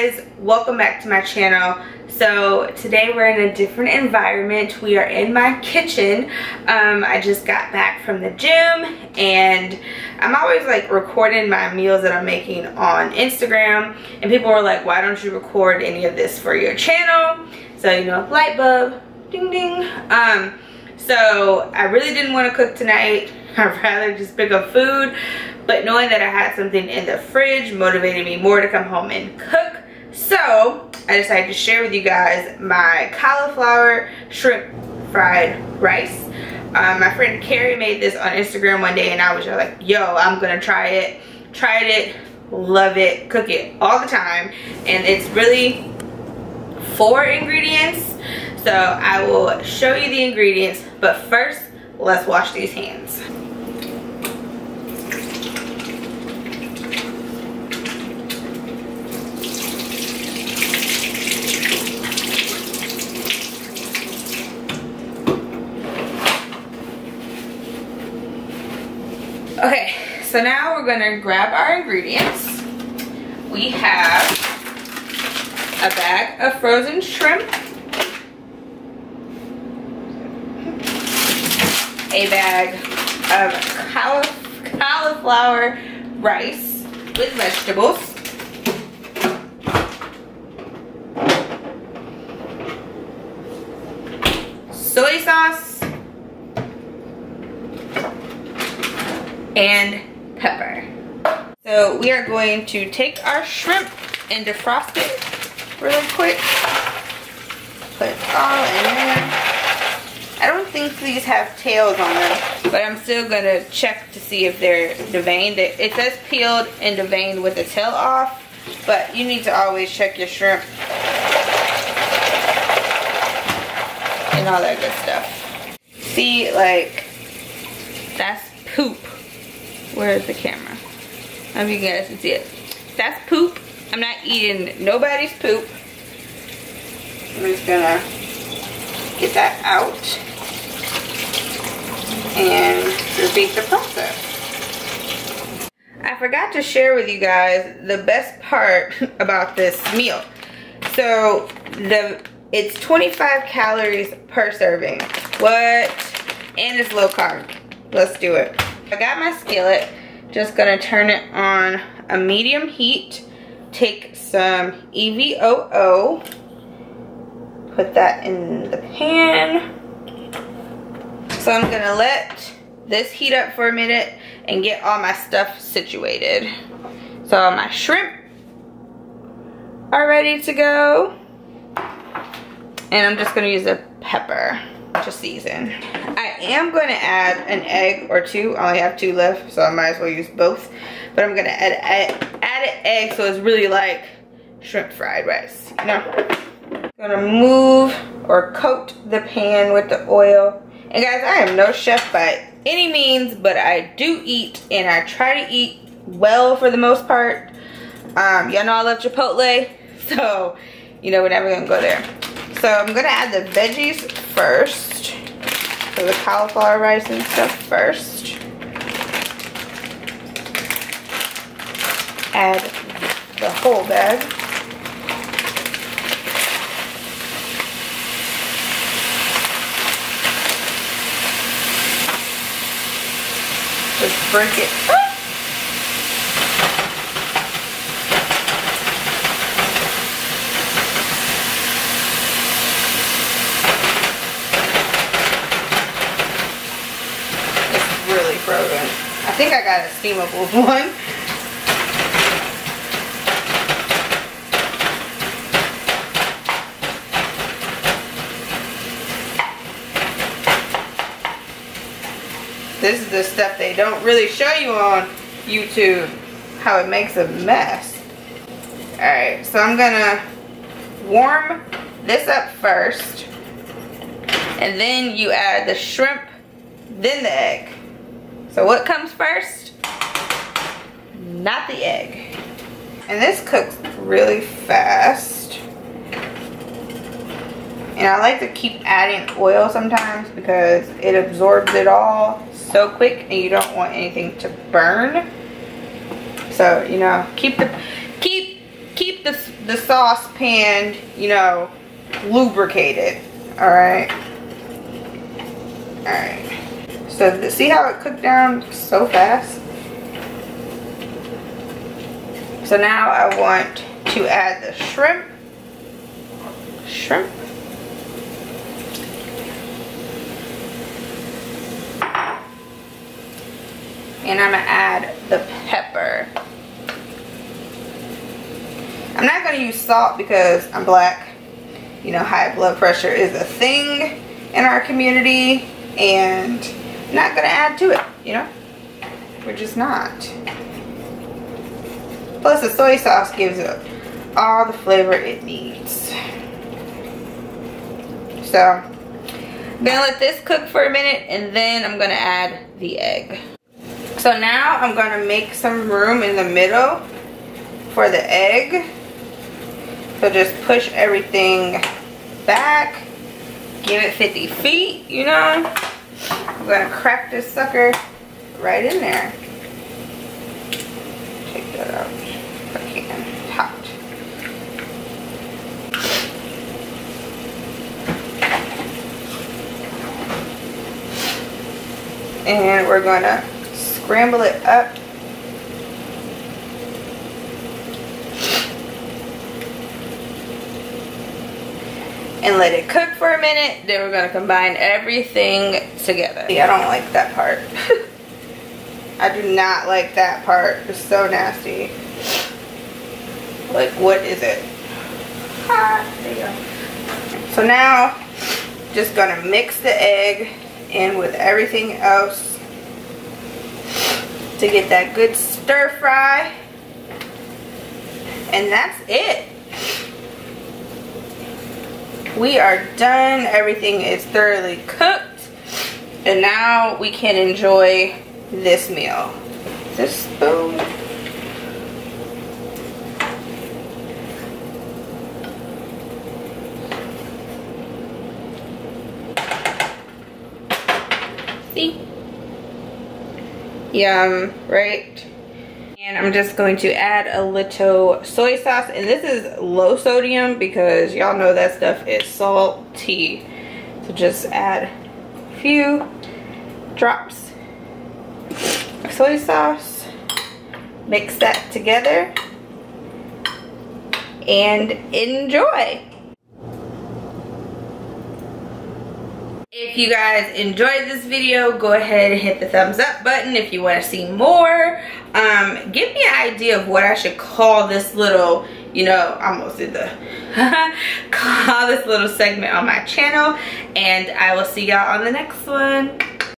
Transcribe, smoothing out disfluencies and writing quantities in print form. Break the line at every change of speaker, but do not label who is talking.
guys, welcome back to my channel. So today we're in a different environment. We are in my kitchen. I just got back from the gym and I'm always like recording my meals that I'm making on Instagram, and people were like, why don't you record any of this for your channel? So, you know, light bulb, ding ding. So I really didn't want to cook tonight. I'd rather just pick up food, but knowing that I had something in the fridge motivated me more to come home and cook. So I decided to share with you guys my cauliflower shrimp fried rice. My friend Carrie made this on Instagram one day and I was just like, yo, I'm gonna try it. Tried it, love it, cook it all the time, and it's really 4 ingredients. So I will show you the ingredients, but first let's wash these hands. Okay, so now we're gonna grab our ingredients. We have a bag of frozen shrimp, a bag of cauliflower rice with vegetables, soy sauce, and pepper. So we are going to take our shrimp and defrost it really quick. Put it all in there. I don't think these have tails on them, but I'm still gonna check to see if they're deveined. It says peeled and deveined with the tail off, but you need to always check your shrimp and all that good stuff. See, like, that's poop. Where's the camera? I don't know if you guys can see it. That's poop. I'm not eating nobody's poop. I'm just gonna get that out and repeat the process. I forgot to share with you guys the best part about this meal. So it's 25 calories per serving. What? And it's low carb. Let's do it. I got my skillet, just gonna turn it on a medium heat, take some EVOO, put that in the pan. So I'm gonna let this heat up for a minute and get all my stuff situated. So my shrimp are ready to go, and I'm just gonna use a pepper to season. I am going to add an egg or 2. I only have 2 left, so I might as well use both. But I'm going to add an egg so it's really like shrimp fried rice, you know. I'm going to move or coat the pan with the oil. And guys, I am no chef by any means, but I do eat, and I try to eat well for the most part. Y'all know I love Chipotle, so you know we're never going to go there. So I'm gonna add the veggies first. So the cauliflower rice and stuff first. Add the whole bag. Just break it up. Frozen. I think I got a steamable one. This is the stuff they don't really show you on YouTube, how it makes a mess. Alright, so I'm gonna warm this up first, and then you add the shrimp, then the egg. So what comes first? Not the egg. And this cooks really fast. And I like to keep adding oil sometimes because it absorbs it all so quick and you don't want anything to burn. So, you know, keep the the saucepan, you know, lubricated. Alright. Alright. So see how it cooked down so fast? So now I want to add the shrimp. And I'm gonna add the pepper. I'm not gonna use salt because I'm black. You know, high blood pressure is a thing in our community, and I'm not gonna add to it, you know? We're just not. Plus the soy sauce gives it all the flavor it needs. So, I'm gonna let this cook for a minute, and then I'm gonna add the egg. So now I'm gonna make some room in the middle for the egg. So just push everything back, give it 50 feet, you know. I'm gonna crack this sucker right in there. Take that out if I can. It's hot. And we're gonna scramble it up. And let it cook for a minute. Then we're gonna combine everything together. See, I don't like that part. I do not like that part. It's so nasty. Like, what is it? Ah, there you go. So now, just gonna mix the egg in with everything else to get that good stir fry. And that's it. We are done. Everything is thoroughly cooked. And now we can enjoy this meal. This spoon. See? Yum, right? And I'm just going to add a little soy sauce, and this is low sodium because y'all know that stuff is salty. So just add a few drops of soy sauce, mix that together, and enjoy. If you guys enjoyed this video, go ahead and hit the thumbs up button if you want to see more. Give me an idea of what I should call this little, you know, I almost did the call this little segment on my channel, and I will see y'all on the next one.